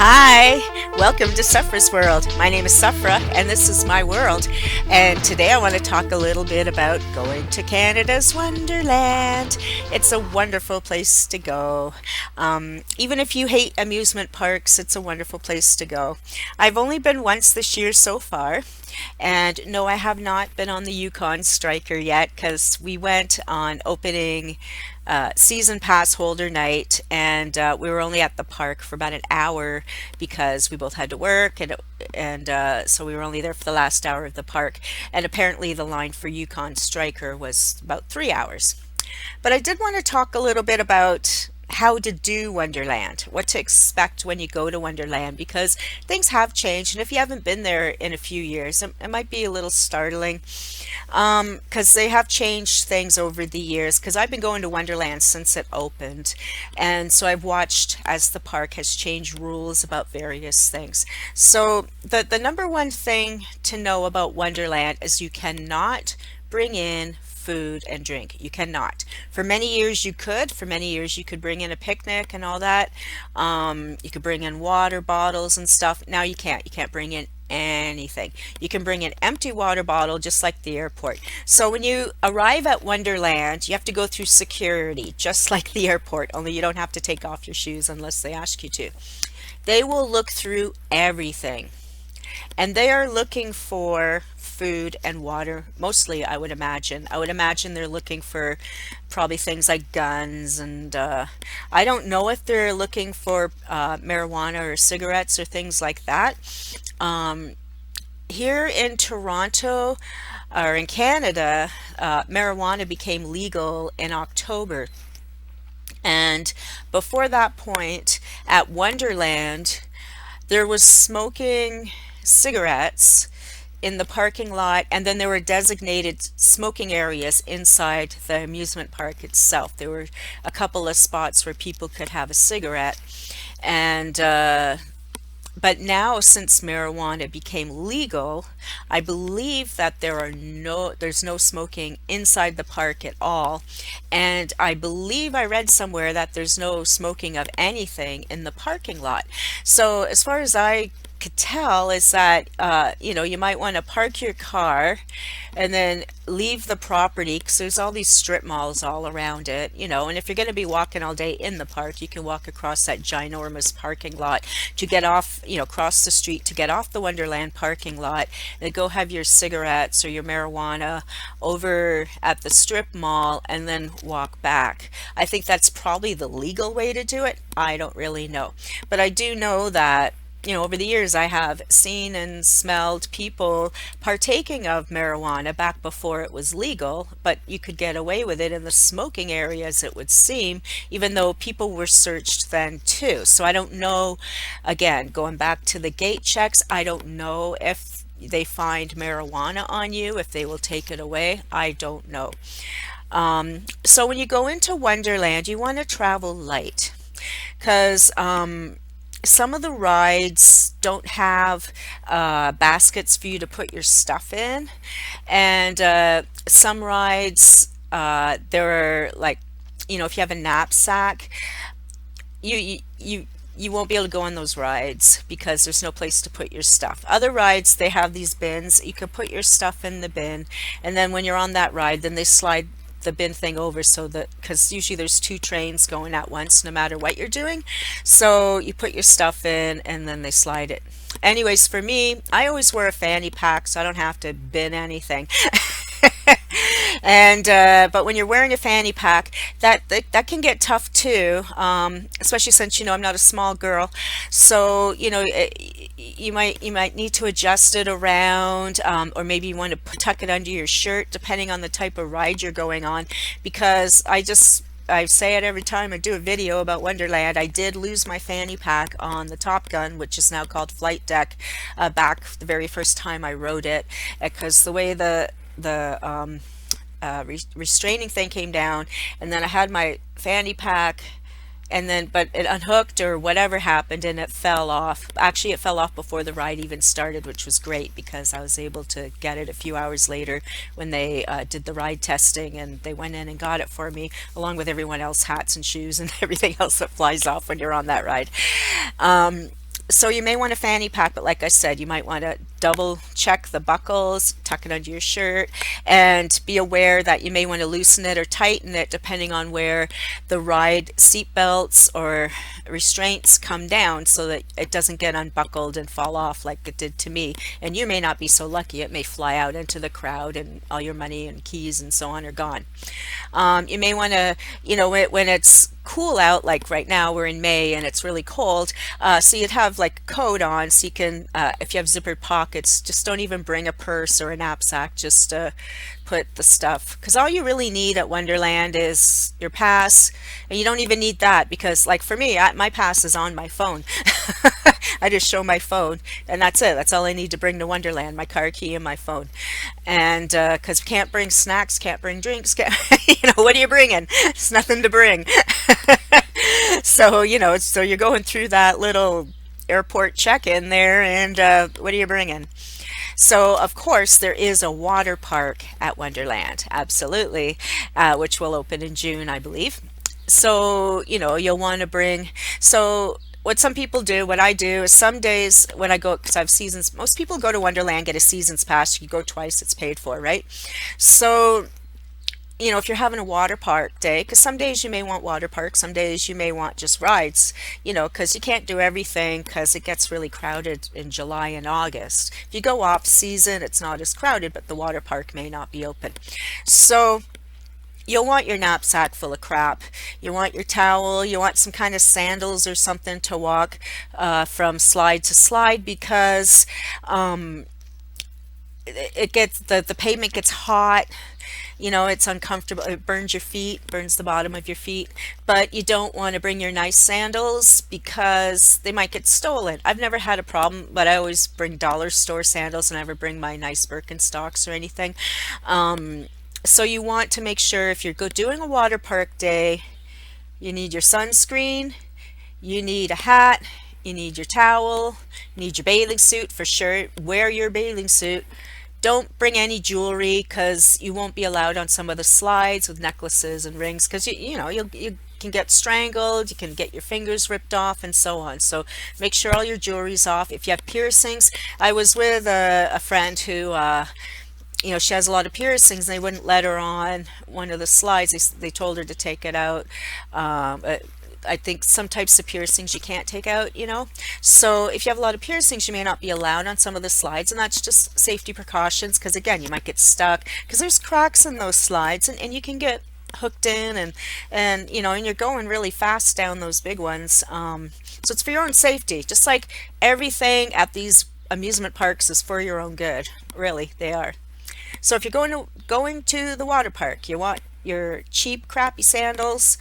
Hi, welcome to Sufra's World. My name is Sufra, and this is my world. And today I want to talk a little bit about going to Canada's Wonderland. It's a wonderful place to go. Even if you hate amusement parks, it's a wonderful place to go. I've only been once this year so far, and no, I have not been on the Yukon Striker yet because we went on opening season pass holder night, and we were only at the park for about an hour because we both had to work, and so we were only there for the last hour of the park. And apparently, the line for Yukon Striker was about 3 hours. But I did want to talk a little bit about how to do Wonderland, what to expect when you go to Wonderland, because things have changed. And if you haven't been there in a few years, it might be a little startling because they have changed things over the years. Because I've been going to Wonderland since it opened, and so I've watched as the park has changed rules about various things. So the number one thing to know about Wonderland is you cannot bring in food and drink. You cannot. For many years you could. For many years you could bring in a picnic and all that. You could bring in water bottles and stuff. Now you can't. You can't bring in anything. You can bring an empty water bottle just like the airport. So when you arrive at Wonderland, you have to go through security just like the airport, only you don't have to take off your shoes unless they ask you to. They will look through everything, and they are looking for food and water mostly. I would imagine they're looking for probably things like guns, and I don't know if they're looking for marijuana or cigarettes or things like that. um, Here in Toronto, or in Canada, marijuana became legal in October, and before that point at Wonderland there was smoking cigarettes in the parking lot, and then there were designated smoking areas inside the amusement park itself. There were a couple of spots where people could have a cigarette, and but now, since marijuana became legal, I believe that there's no smoking inside the park at all. And I believe I read somewhere that there's no smoking of anything in the parking lot. So as far as I could tell is that you might want to park your car and then leave the property, because there's all these strip malls all around it, and if you're going to be walking all day in the park, you can walk across that ginormous parking lot to get off, cross the street to get off the Wonderland parking lot, and go have your cigarettes or your marijuana over at the strip mall and then walk back. I think that's probably the legal way to do it. I don't really know, but I do know that over the years, I have seen and smelled people partaking of marijuana back before it was legal, but you could get away with it in the smoking areas, it would seem, even though people were searched then too. So I don't know, again, going back to the gate checks, I don't know if they find marijuana on you, if they will take it away. I don't know. So when you go into Wonderland, you want to travel light, because some of the rides don't have baskets for you to put your stuff in, and some rides, there are, like, if you have a knapsack, you won't be able to go on those rides because there's no place to put your stuff. Other rides, they have these bins. You can put your stuff in the bin, and then when you're on that ride, then they slide the bin thing over, so that, because usually there's two trains going at once no matter what you're doing, so you put your stuff in and then they slide it. Anyways, for me, I always wear a fanny pack so I don't have to bin anything. And but when you're wearing a fanny pack, that can get tough too, especially since I'm not a small girl. So you might need to adjust it around, or maybe you want to tuck it under your shirt depending on the type of ride you're going on. Because I say it every time I do a video about Wonderland, I did lose my fanny pack on the Top Gun, which is now called Flight Deck, back the very first time I rode it, because the way the restraining thing came down, and then I had my fanny pack, and then but it unhooked or whatever happened and it fell off. Actually, it fell off before the ride even started, which was great because I was able to get it a few hours later when they did the ride testing, and they went in and got it for me along with everyone else, hats and shoes and everything else that flies off when you're on that ride. So you may want a fanny pack, but like I said, you might want to double check the buckles, tuck it under your shirt, and be aware that you may want to loosen it or tighten it depending on where the ride seat belts or restraints come down so that it doesn't get unbuckled and fall off like it did to me. And you may not be so lucky. It may fly out into the crowd and all your money and keys and so on are gone. You may want to, when it's cool out, like right now we're in May and it's really cold, so you'd have like a coat on so you can, if you have zippered pockets, just don't even bring a purse or a knapsack, just put the stuff, because all you really need at Wonderland is your pass, and you don't even need that because, like for me, my pass is on my phone. I just show my phone and that's it. That's all I need to bring to Wonderland, my car key and my phone. And because can't bring snacks, can't bring drinks, what are you bringing? It's nothing to bring. So, so you're going through that little airport check-in there, and what are you bringing? So, of course, there is a water park at Wonderland, absolutely, which will open in June, I believe. So, you'll want to bring, so what some people do, what I do is some days when I go, because I have seasons, most people go to Wonderland, get a season's pass. You go twice, it's paid for, right? So, if you're having a water park day, because some days you may want water park, some days you may want just rides, because you can't do everything because it gets really crowded in July and August. If you go off season, it's not as crowded, but the water park may not be open. So you'll want your knapsack full of crap. You want your towel. You want some kind of sandals or something to walk from slide to slide, because it gets the pavement gets hot. It's uncomfortable. It burns your feet, burns the bottom of your feet. But you don't want to bring your nice sandals because they might get stolen. I've never had a problem, but I always bring dollar store sandals and never bring my nice Birkenstocks or anything. So you want to make sure if you're doing a water park day, you need your sunscreen, you need a hat, you need your towel, you need your bathing suit for sure. Wear your bathing suit. Don't bring any jewelry because you won't be allowed on some of the slides with necklaces and rings, because you can get strangled, you can get your fingers ripped off and so on. So make sure all your jewelry's off. If you have piercings, I was with a friend who she has a lot of piercings and they wouldn't let her on one of the slides. They told her to take it out. I think some types of piercings you can't take out, So if you have a lot of piercings, you may not be allowed on some of the slides, and that's just safety precautions, because again, you might get stuck because there's cracks in those slides, and you can get hooked in, and you're going really fast down those big ones. So it's for your own safety, just like everything at these amusement parks is for your own good. Really, they are. So if you're going to the water park, you want your cheap, crappy sandals,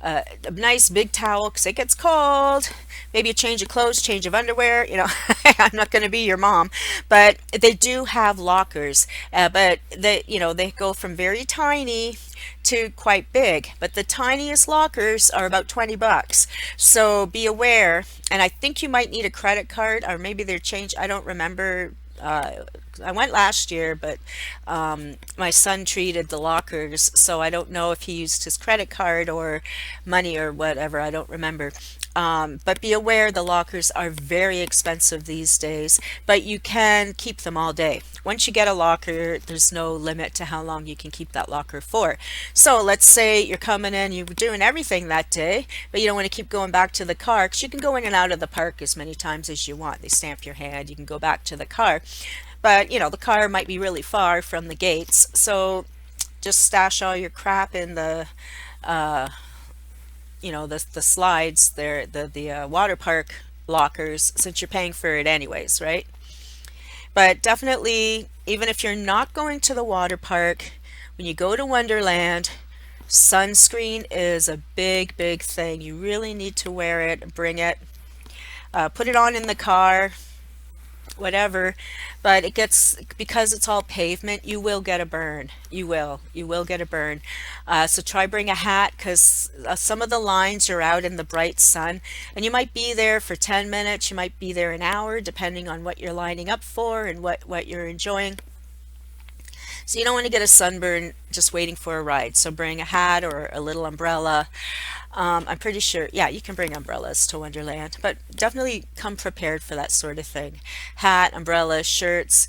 a nice big towel because it gets cold, maybe a change of clothes, change of underwear. I'm not going to be your mom, but they do have lockers, but they go from very tiny to quite big, but the tiniest lockers are about 20 bucks. So be aware, and I think you might need a credit card, or maybe they're changed. I don't remember. I went last year, but my son treated the lockers, so I don't know if he used his credit card or money or whatever. I don't remember. But be aware the lockers are very expensive these days, but you can keep them all day. Once you get a locker, there's no limit to how long you can keep that locker for. So let's say you're coming in, you're doing everything that day, but you don't want to keep going back to the car, because you can go in and out of the park as many times as you want. They stamp your hand, you can go back to the car. But the car might be really far from the gates, so just stash all your crap in the the slides there, the water park lockers, since you're paying for it anyways, right? But definitely, even if you're not going to the water park, when you go to Wonderland, sunscreen is a big thing. You really need to wear it, bring it, put it on in the car, whatever. But it gets, because it's all pavement, you will get a burn. You will get a burn. So try bring a hat, because some of the lines are out in the bright sun, and you might be there for 10 minutes, you might be there an hour, depending on what you're lining up for and what you're enjoying. So you don't want to get a sunburn just waiting for a ride. So bring a hat or a little umbrella. I'm pretty sure, yeah, you can bring umbrellas to Wonderland, but definitely come prepared for that sort of thing. Hat, umbrella, shirts.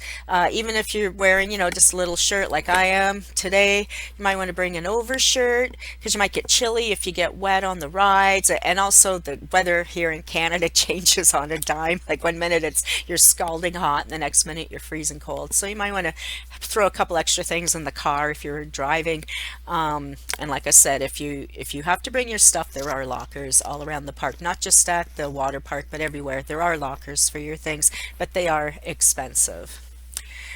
Even if you're wearing, just a little shirt like I am today, you might want to bring an overshirt because you might get chilly if you get wet on the rides. And also the weather here in Canada changes on a dime. Like one minute you're scalding hot and the next minute you're freezing cold. So you might want to throw a couple extra things in the car if you're driving. And like I said, if you have to bring your stuff, there are lockers all around the park, not just at the water park, but everywhere. There are lockers for your things, but they are expensive.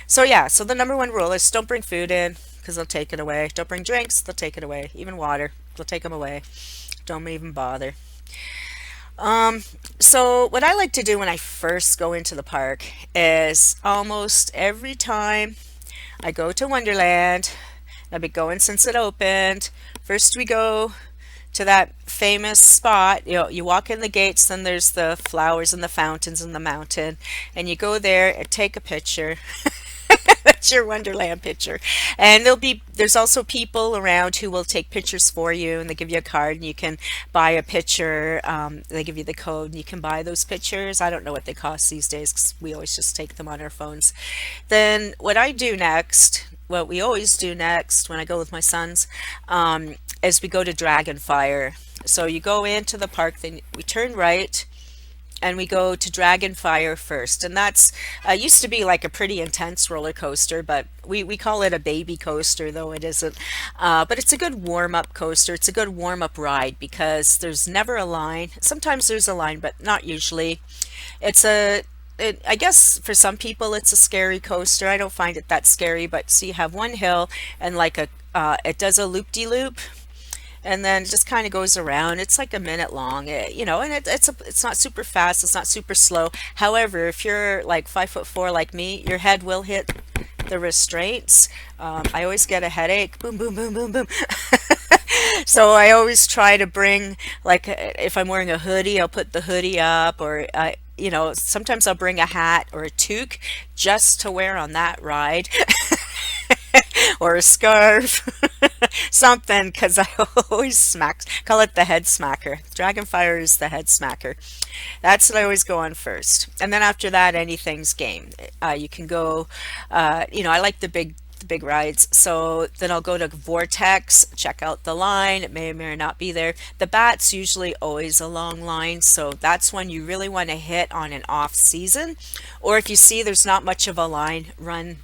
So yeah, so the number one rule is don't bring food in because they'll take it away. Don't bring drinks, they'll take it away. Even water, they'll take them away. Don't even bother. Um, so what I like to do when I first go into the park is almost every time I go to Wonderland, I've been going since it opened. First we go to that famous spot. You walk in the gates, then there's the flowers and the fountains and the mountain, and you go there and take a picture. That's your Wonderland picture. And there's also people around who will take pictures for you, and they give you a card and you can buy a picture. They give you the code and you can buy those pictures. I don't know what they cost these days because we always just take them on our phones. Then what we always do next when I go with my sons, is we go to Dragonfire. So you go into the park, then we turn right and we go to Dragonfire first. And that's used to be like a pretty intense roller coaster, but we call it a baby coaster, though it isn't. But it's a good warm-up coaster. It's a good warm-up ride because there's never a line. Sometimes there's a line, but not usually. I guess for some people it's a scary coaster. I don't find it that scary, but so you have one hill and it does a loop-de-loop and then it just kind of goes around. It's like a minute long, and it's not super fast. It's not super slow. However, if you're like 5'4" like me, your head will hit the restraints. I always get a headache. Boom, boom, boom, boom, boom. So I always try to bring, like, if I'm wearing a hoodie, I'll put the hoodie up, or sometimes I'll bring a hat or a toque just to wear on that ride. Or a scarf, something, because I always call it the head smacker. Dragonfire is the head smacker. That's what I always go on first. And then after that, anything's game. You can go, I like the big rides. So then I'll go to Vortex, check out the line. It may or may not be there. The Bat's usually always a long line, so that's when you really want to hit on an off season. Or if you see there's not much of a line, run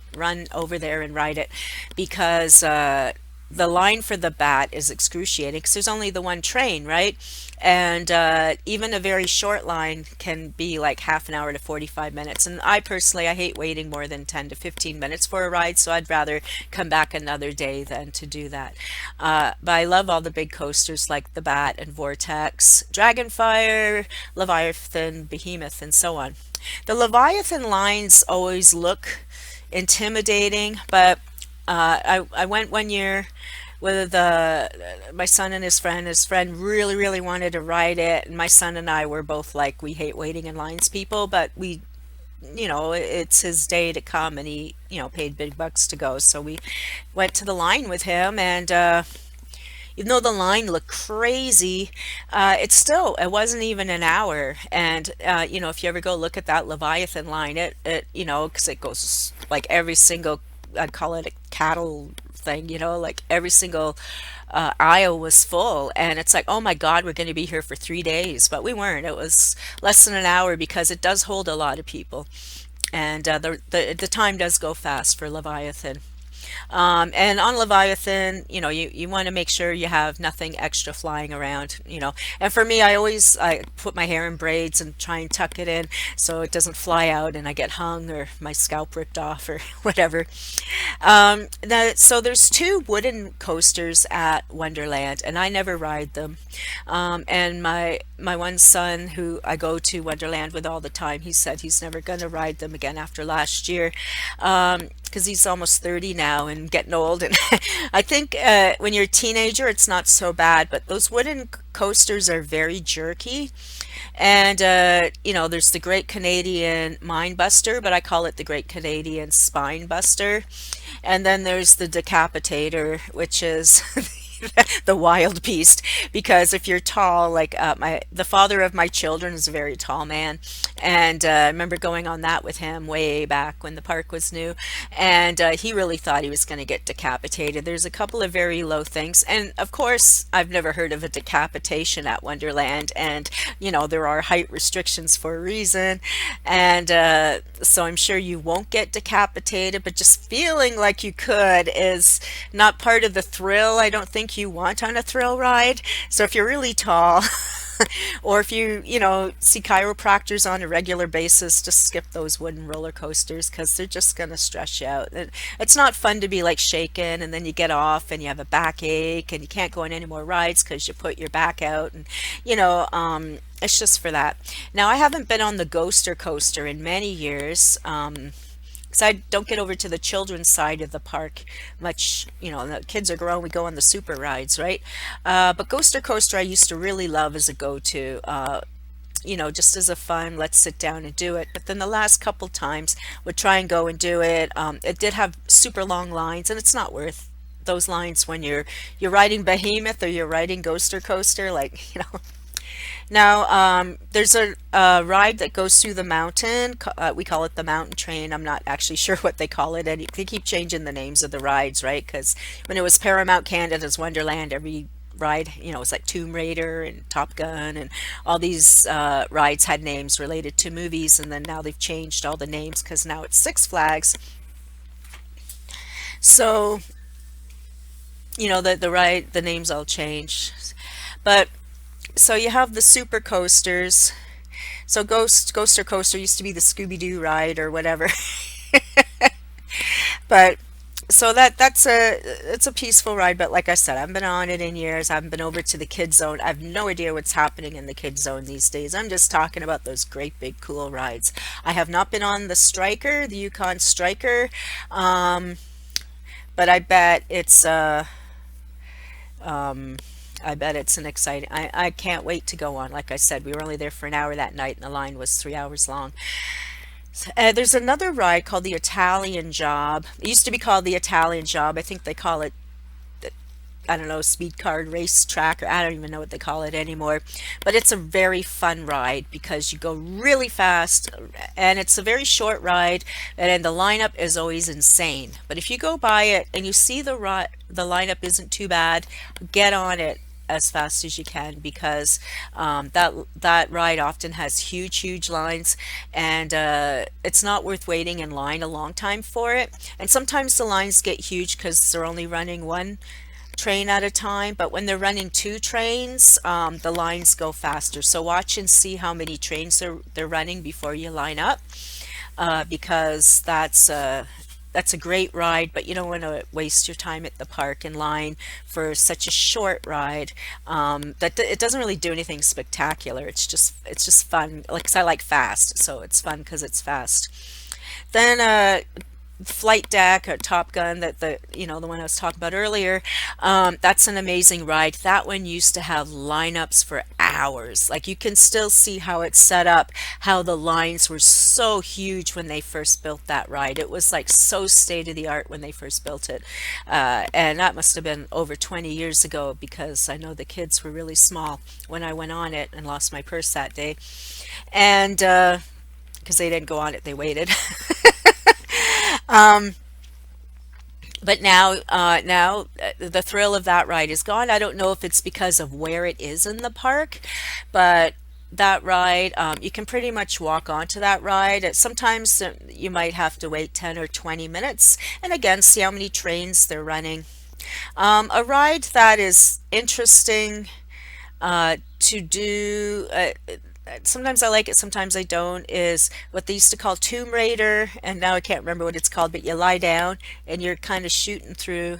over there and ride it, because the line for the Bat is excruciating because there's only the one train, right? And even a very short line can be like half an hour to 45 minutes. And I hate waiting more than 10 to 15 minutes for a ride, so I'd rather come back another day than to do that. But I love all the big coasters like the Bat and Vortex, Dragonfire, Leviathan, Behemoth, and so on. The Leviathan lines always look intimidating, but I went one year with my son and his friend. His friend really, really wanted to ride it, and my son and I were both like, we hate waiting in lines people, but it's his day to come, and he, paid big bucks to go. So we went to the line with him, and even though the line looked crazy, it wasn't even an hour. And if you ever go look at that Leviathan line, because it goes like every single, I'd call it a cattle thing, like every single aisle was full, and it's like, oh my God, we're going to be here for 3 days, but we weren't. It was less than an hour because it does hold a lot of people, and the time does go fast for Leviathan. And on Leviathan, you want to make sure you have nothing extra flying around. And for me, I put my hair in braids and try and tuck it in so it doesn't fly out and I get hung or my scalp ripped off or whatever. So there's two wooden coasters at Wonderland, and I never ride them. And my one son, who I go to Wonderland with all the time, he said he's never going to ride them again after last year. because he's almost 30 now and getting old. And I think when you're a teenager, it's not so bad, but those wooden coasters are very jerky. And, there's the Great Canadian Mind Buster, but I call it the Great Canadian Spine Buster. And then there's the Decapitator, which is the wild beast. Because if you're tall, like the father of my children is a very tall man, and I remember going on that with him way back when the park was new, and he really thought he was going to get decapitated. There's a couple of very low things, and of course, I've never heard of a decapitation at Wonderland, and there are height restrictions for a reason, and so I'm sure you won't get decapitated, but just feeling like you could is not part of the thrill. I don't think you want on a thrill ride. So if you're really tall, or if you see chiropractors on a regular basis, just skip those wooden roller coasters because they're just going to stress you out. And it's not fun to be like shaken and then you get off and you have a backache and you can't go on any more rides because you put your back out. And, it's just for that. Now, I haven't been on the Ghoster coaster in many years. Because I don't get over to the children's side of the park much. The kids are grown, we go on the super rides, right? But Ghoster Coaster I used to really love as a go-to, just as a fun, let's sit down and do it. But then the last couple times would try and go and do it. It did have super long lines, and it's not worth those lines when you're riding Behemoth or you're riding Ghoster Coaster, Now, there's a ride that goes through the mountain. We call it the mountain train. I'm not actually sure what they call it. And they keep changing the names of the rides, right? Because when it was Paramount Canada's Wonderland, every ride, it was like Tomb Raider and Top Gun and all these rides had names related to movies. And then now they've changed all the names because now it's Six Flags. So, the names all change. But so you have the super coasters. So Ghoster Coaster used to be the Scooby-Doo ride or whatever. But so it's a peaceful ride, but like I said, I haven't been on it in years. I haven't been over to the kids zone. I have no idea what's happening in the kids zone these days. I'm just talking about those great big cool rides. I have not been on the Striker, the Yukon Striker. But I bet it's an exciting, I can't wait to go on. Like I said, we were only there for an hour that night and the line was 3 hours long. There's another ride called the Italian Job. It used to be called the Italian Job. I think they call it, I don't know, speed card race track, or I don't even know what they call it anymore. But it's a very fun ride because you go really fast and it's a very short ride and the lineup is always insane. But if you go by it and you see the lineup isn't too bad, get on it as fast as you can because that ride often has huge lines, and it's not worth waiting in line a long time for it. And sometimes the lines get huge because they're only running one train at a time, but when they're running two trains, the lines go faster. So watch and see how many trains they're running before you line up, because that's a great ride, but you don't want to waste your time at the park in line for such a short ride. That it doesn't really do anything spectacular. It's just fun. Like, 'cause I like fast, so it's fun because it's fast. Then Flight Deck or Top Gun, the one I was talking about earlier, that's an amazing ride. That one used to have lineups for hours. Like, you can still see how it's set up, how the lines were so huge when they first built that ride. It was like so state of the art when they first built it, and that must have been over 20 years ago because I know the kids were really small when I went on it and lost my purse that day, and because they didn't go on it, they waited. Um, but now the thrill of that ride is gone. I don't know if it's because of where it is in the park, but that ride, you can pretty much walk onto that ride. Sometimes you might have to wait 10 or 20 minutes, and again, see how many trains they're running. A ride that is interesting to do. Sometimes I like it, sometimes I don't, is what they used to call Tomb Raider, and now I can't remember what it's called, but you lie down and you're kind of shooting through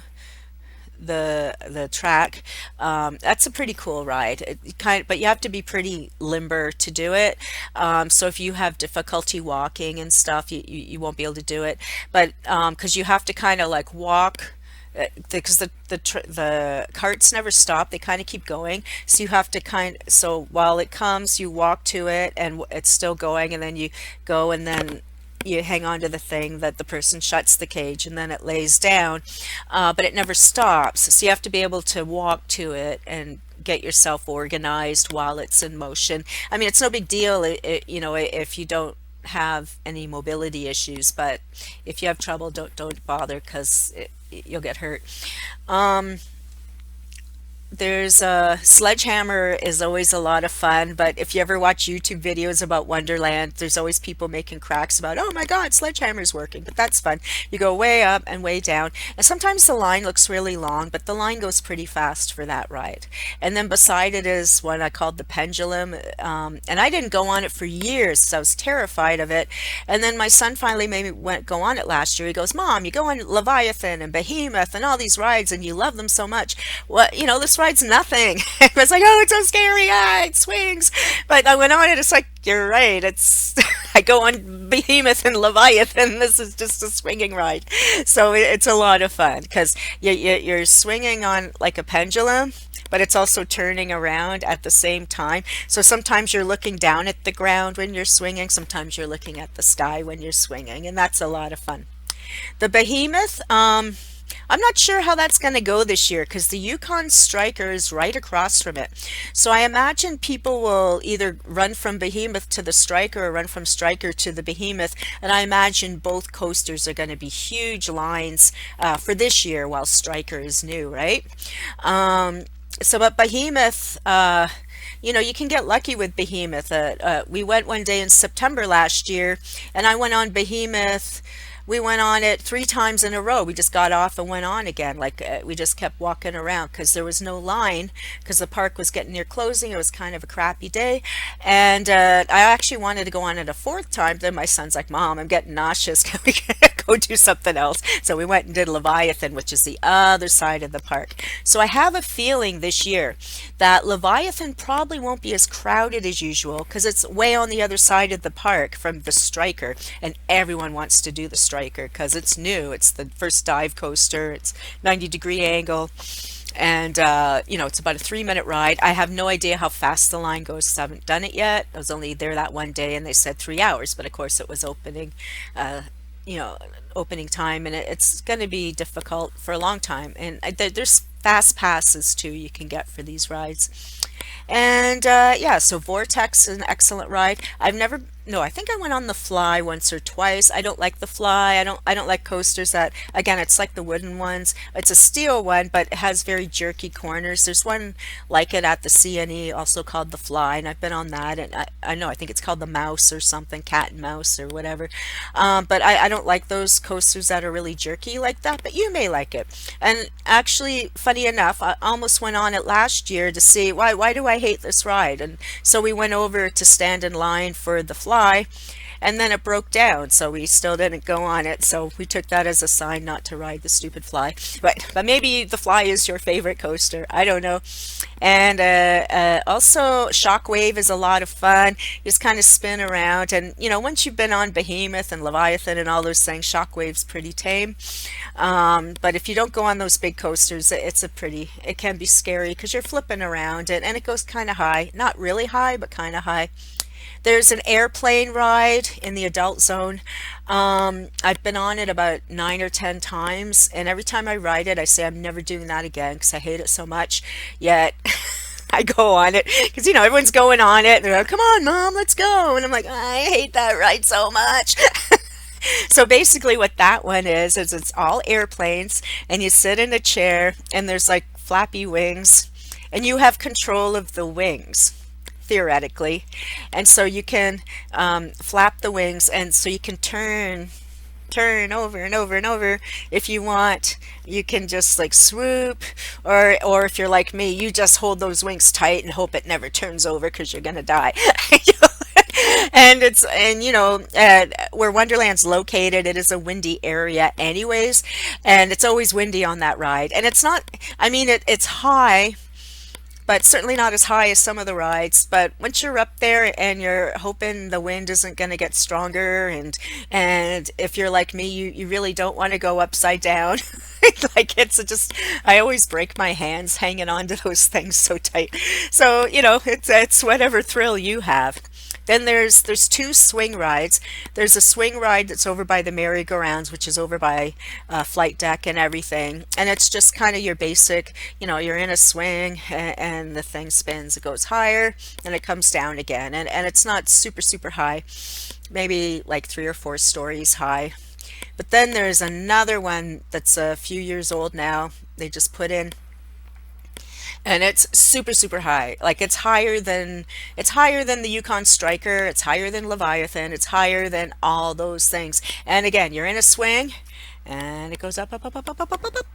the track. That's a pretty cool ride. But you have to be pretty limber to do it. So if you have difficulty walking and stuff, you won't be able to do it. But because you have to kind of like walk. Because the carts never stop, they kind of keep going. So you have to so while it comes, you walk to it, and it's still going, and then you go, and then you hang on to the thing that the person shuts the cage, and then it lays down, but it never stops. So you have to be able to walk to it and get yourself organized while it's in motion. I mean, it's no big deal, if you don't have any mobility issues, but if you have trouble, don't bother, because you'll get hurt. Um, there's a sledgehammer is always a lot of fun, but if you ever watch YouTube videos about Wonderland, there's always people making cracks about, oh my God, sledgehammer's working, but that's fun. You go way up and way down, and sometimes the line looks really long, but the line goes pretty fast for that ride. And then beside it is one I called the pendulum, and I didn't go on it for years, so I was terrified of it. And then my son finally made me go on it last year. He goes, Mom, you go on Leviathan and Behemoth and all these rides, and you love them so much. What, this ride's nothing. I was like, oh, it's so scary. Ah, it swings. But I went on it. It's like, you're right. It's I go on Behemoth and Leviathan. This is just a swinging ride. So it's a lot of fun because you're swinging on like a pendulum, but it's also turning around at the same time. So sometimes you're looking down at the ground when you're swinging. Sometimes you're looking at the sky when you're swinging, and that's a lot of fun. The Behemoth, I'm not sure how that's going to go this year because the Yukon Striker is right across from it. So I imagine people will either run from Behemoth to the Striker or run from Striker to the Behemoth. And I imagine both coasters are going to be huge lines for this year while Striker is new, right? But Behemoth, you can get lucky with Behemoth. We went one day in September last year, and I went on Behemoth. We went on it 3 times in a row. We just got off and went on again. We just kept walking around because there was no line because the park was getting near closing. It was kind of a crappy day. And I actually wanted to go on it a 4th time. Then my son's like, Mom, I'm getting nauseous. Can we go do something else? So we went and did Leviathan, which is the other side of the park. So I have a feeling this year that Leviathan probably won't be as crowded as usual because it's way on the other side of the park from the Striker, and everyone wants to do the Striker because it's new. It's the first dive coaster. It's 90-degree angle, and it's about a 3-minute ride. I have no idea how fast the line goes because I haven't done it yet. I was only there that one day, and they said 3 hours, but of course it was uh, opening time, and it's going to be difficult for a long time. And there's fast passes too you can get for these rides. And yeah, so Vortex is an excellent ride. No, I think I went on the Fly once or twice. I don't like the Fly. I don't like coasters that, again, it's like the wooden ones. It's a steel one, but it has very jerky corners. There's one like it at the CNE, also called the Fly, and I've been on that. And I think it's called the Mouse or something, Cat and Mouse or whatever. But I don't like those coasters that are really jerky like that. But you may like it. And actually, funny enough, I almost went on it last year to see why do I hate this ride. And so we went over to stand in line for the Fly, and then it broke down, so we still didn't go on it. So we took that as a sign not to ride the stupid Fly. But maybe the Fly is your favorite coaster. I don't know. And also Shockwave is a lot of fun. You just kind of spin around, and once you've been on Behemoth and Leviathan and all those things, Shockwave's pretty tame. But if you don't go on those big coasters, it can be scary because you're flipping around, and it goes kind of high. Not really high, but kind of high. There's an airplane ride in the adult zone. I've been on it about 9 or 10 times, and every time I ride it, I say I'm never doing that again because I hate it so much. Yet I go on it because everyone's going on it. And they're like, "Come on, Mom, let's go!" And I'm like, I hate that ride so much. So basically, what that one is it's all airplanes, and you sit in a chair, and there's like flappy wings, and you have control of the wings, theoretically. And so you can flap the wings, and so you can turn over and over and over if you want. You can just like swoop, or if you're like me, you just hold those wings tight and hope it never turns over because you're gonna die. And where Wonderland's located, it is a windy area anyways, and it's always windy on that ride. And it's not, I mean, it's high, but certainly not as high as some of the rides. But once you're up there and you're hoping the wind isn't going to get stronger, and if you're like me, you really don't want to go upside down. Like it's just, I always break my hands hanging on to those things so tight. So, it's whatever thrill you have. Then there's two swing rides. There's a swing ride that's over by the merry-go-rounds, which is over by flight deck and everything. And it's just kind of your basic, you're in a swing and the thing spins. It goes higher and it comes down again. And it's not super, super high, maybe like 3 or 4 stories high. But then there's another one that's a few years old now. They just put in, and it's super, super high. Like it's higher than the Yukon Striker, it's higher than Leviathan, it's higher than all those things. And again, you're in a swing and it goes up, up, up, up, up, up, up, up, up,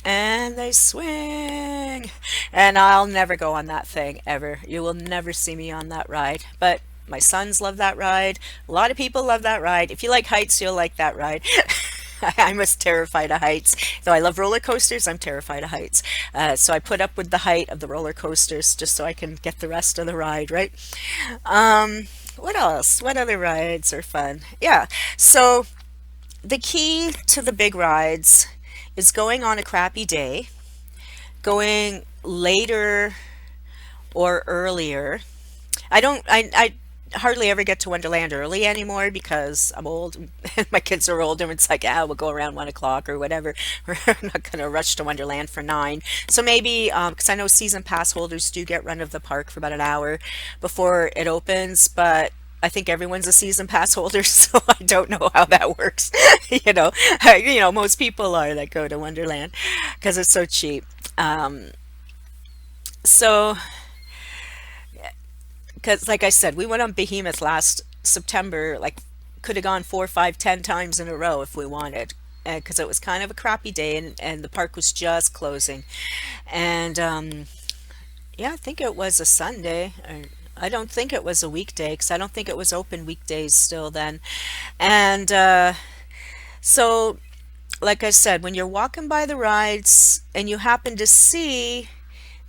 and they swing. And I'll never go on that thing ever. You will never see me on that ride. But my sons love that ride. A lot of people love that ride. If you like heights, you'll like that ride. I'm just terrified of heights. Though I love roller coasters, I'm terrified of heights. So I put up with the height of the roller coasters just so I can get the rest of the ride, right? What else? What other rides are fun? Yeah. So the key to the big rides is going on a crappy day, going later or earlier. I hardly ever get to Wonderland early anymore because I'm old and my kids are older, and it's like, we'll go around 1 o'clock or whatever. We're not going to rush to Wonderland for 9. So maybe, because I know season pass holders do get run of the park for about an hour before it opens, but I think everyone's a season pass holder, so I don't know how that works. Most people are that go to Wonderland because it's so cheap. So because like I said, we went on Behemoth last September, like could have gone 4, 5, 10 times in a row if we wanted, because it was kind of a crappy day, and the park was just closing. And yeah, I think it was a Sunday. Or I don't think it was a weekday because I don't think it was open weekdays still then. And so, like I said, when you're walking by the rides and you happen to see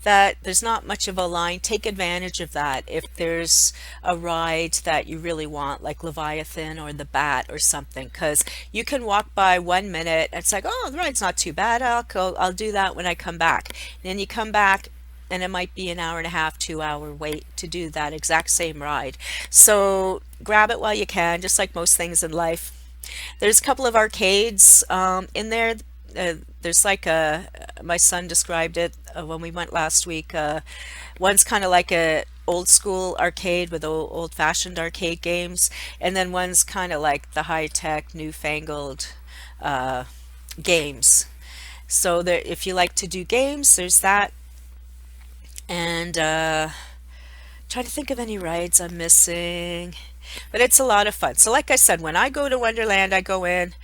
that there's not much of a line, take advantage of that. If there's a ride that you really want, like Leviathan or the Bat or something, because you can walk by 1 minute and it's like, oh, the ride's not too bad. I'll do that when I come back. And then you come back and it might be an hour and a half, 2 hour wait to do that exact same ride. So grab it while you can, just like most things in life. There's a couple of arcades in there. There's like my son described it when we went last week. One's kind of like a old school arcade with old-fashioned arcade games, and then one's kind of like the high-tech, newfangled games. So there, if you like to do games, there's that. And try to think of any rides I'm missing. But it's a lot of fun. So like I said, when I go to Wonderland, I go in,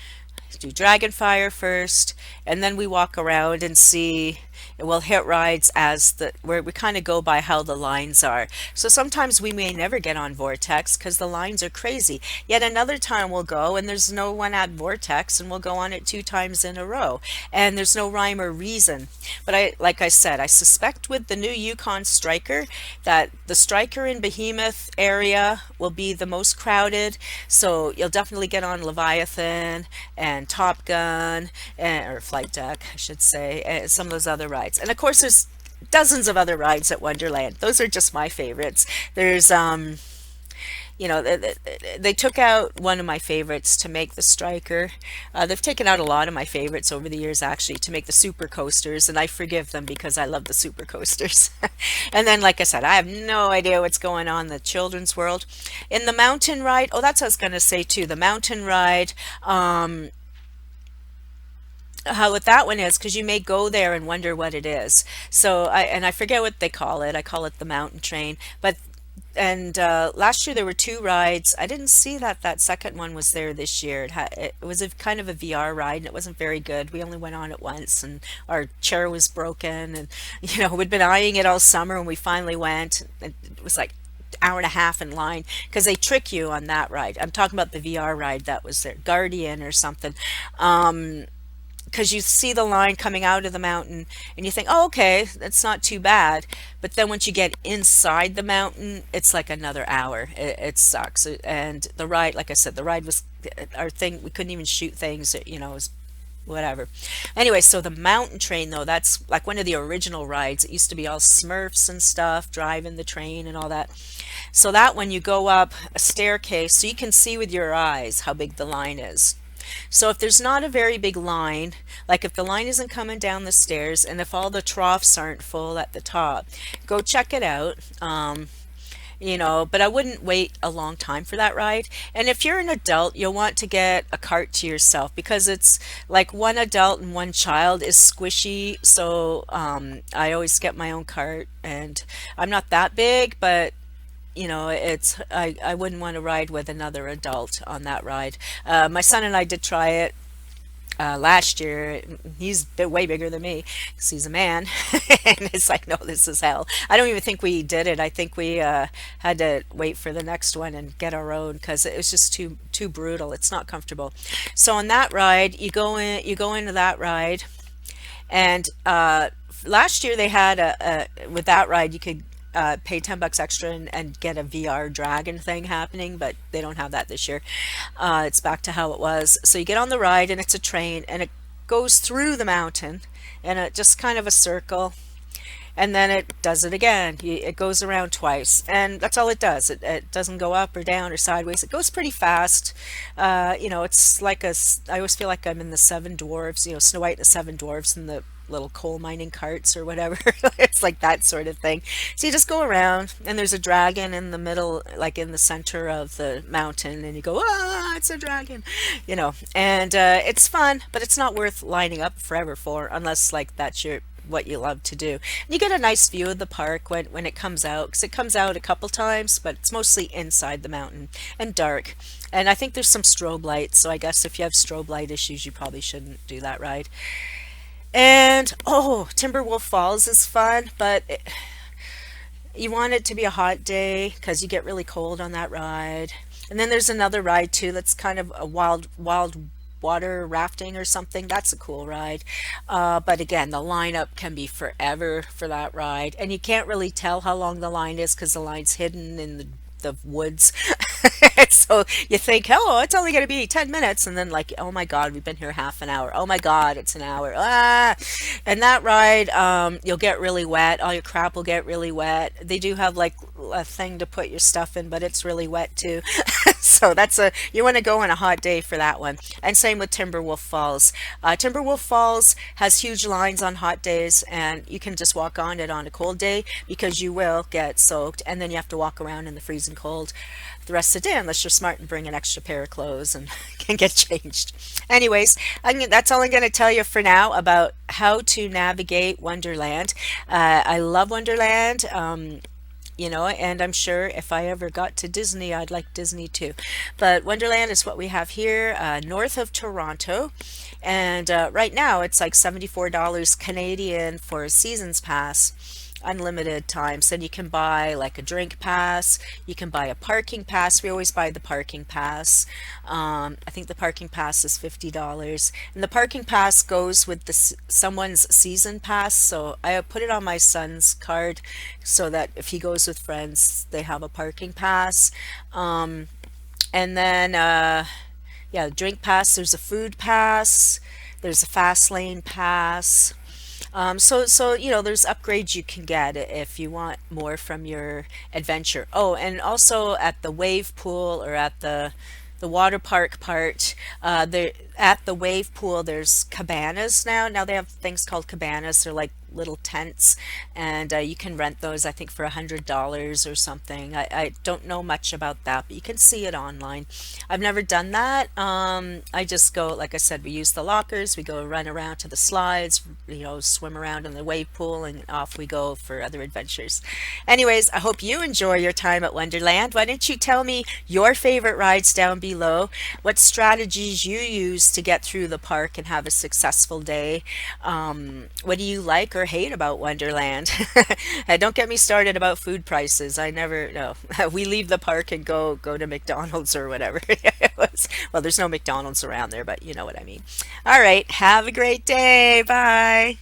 do Dragonfire first, and then we walk around and see, and we'll hit rides as where we kind of go by how the lines are. So sometimes we may never get on Vortex because the lines are crazy. Yet another time we'll go and there's no one at Vortex and we'll go on it 2 times in a row. And there's no rhyme or reason. But like I said, I suspect with the new Yukon Striker that the Striker in Behemoth area will be the most crowded. So you'll definitely get on Leviathan and Top Gun, or Flight Deck, I should say, and some of those other rides. And of course, there's dozens of other rides at Wonderland. Those are just my favorites. There's, they took out one of my favorites to make the Striker. They've taken out a lot of my favorites over the years, actually, to make the super coasters, and I forgive them because I love the super coasters. And then, like I said, I have no idea what's going on in the children's world. In the mountain ride, oh, that's what I was going to say too. The mountain ride, how what that one is, because you may go there and wonder what it is. So I forget what they call it. I call it the mountain train. But last year there were 2 rides. I didn't see that second one was there this year. It was a kind of a VR ride, and it wasn't very good. We only went on it once, and our chair was broken, and we'd been eyeing it all summer, and we finally went. And it was like hour and a half in line because they trick you on that ride. I'm talking about the VR ride that was there, Guardian or something. Because you see the line coming out of the mountain and you think, oh, okay, that's not too bad. But then once you get inside the mountain, it's like another hour. It sucks. And the ride, like I said, the ride was our thing. We couldn't even shoot things, it was whatever. Anyway, so the mountain train though, that's like one of the original rides. It used to be all Smurfs and stuff, driving the train and all that. So that one you go up a staircase so you can see with your eyes how big the line is. So if there's not a very big line, like if the line isn't coming down the stairs and if all the troughs aren't full at the top, go check it out. But I wouldn't wait a long time for that ride. And if you're an adult, you'll want to get a cart to yourself because it's like one adult and one child is squishy. So I always get my own cart, and I'm not that big, but I wouldn't want to ride with another adult on that ride. My son and I did try it last year. He's way bigger than me because he's a man. And it's like, no, this is hell. I don't even think we did it. I think we had to wait for the next one and get our own because it was just too brutal. It's not comfortable. So on that ride, you go into that ride, and last year they had with that ride you could pay $10 extra and get a VR dragon thing happening, but they don't have that this year. It's back to how it was. So you get on the ride and it's a train and it goes through the mountain and it just kind of a circle, and then it does it again. It goes around twice, and that's all it does. It doesn't go up or down or sideways. It goes pretty fast. It's like I always feel like I'm in the Seven Dwarfs, Snow White and the Seven Dwarfs in the little coal mining carts or whatever. It's like that sort of thing. So you just go around, and there's a dragon in the middle, like in the center of the mountain, and you go, ah, it's a dragon, and it's fun, but it's not worth lining up forever for unless like that's what you love to do. And you get a nice view of the park when it comes out, because it comes out a couple times, but it's mostly inside the mountain and dark. And I think there's some strobe lights, so I guess if you have strobe light issues, you probably shouldn't do that ride. And Timberwolf Falls is fun, but you want it to be a hot day because you get really cold on that ride. And then there's another ride too that's kind of a wild water rafting or something. That's a cool ride. But again, the lineup can be forever for that ride. And you can't really tell how long the line is because the line's hidden in the woods. So you think, oh, it's only going to be 10 minutes. And then like, oh my God, we've been here half an hour. Oh my God, it's an hour. Ah! And that ride, you'll get really wet. All your crap will get really wet. They do have like a thing to put your stuff in, but it's really wet too. So you want to go on a hot day for that one. And same with Timberwolf Falls. Timberwolf Falls has huge lines on hot days, and you can just walk on it on a cold day because you will get soaked, and then you have to walk around in the freezing cold the rest of the day unless you're smart and bring an extra pair of clothes and can get changed. Anyways, that's all I'm going to tell you for now about how to navigate Wonderland. I love Wonderland. And I'm sure if I ever got to Disney, I'd like Disney too. But Wonderland is what we have here, north of Toronto. And right now it's like $74 Canadian for a season's pass, unlimited times. Then you can buy like a drink pass, you can buy a parking pass. We always buy the parking pass. I think the parking pass is $50, and the parking pass goes with someone's season pass. So I put it on my son's card so that if he goes with friends, they have a parking pass. And then yeah, drink pass. There's a food pass, there's a fast lane pass. So there's upgrades you can get if you want more from your adventure. Oh, and also at the wave pool or at the water park part, at the wave pool there's cabanas now. Now they have things called cabanas. They're like little tents, and you can rent those, I think, for $100 or something. I don't know much about that, but you can see it online. I've never done that. I just go, like I said, we use the lockers, we go run around to the slides, swim around in the wave pool, and off we go for other adventures. Anyways, I hope you enjoy your time at Wonderland. Why don't you tell me your favorite rides down below, what strategies you use to get through the park and have a successful day? What do you like or hate about Wonderland. Don't get me started about food prices. I never no. We leave the park and go to McDonald's or whatever. Well, there's no McDonald's around there, but you know what I mean. All right, have a great day. Bye.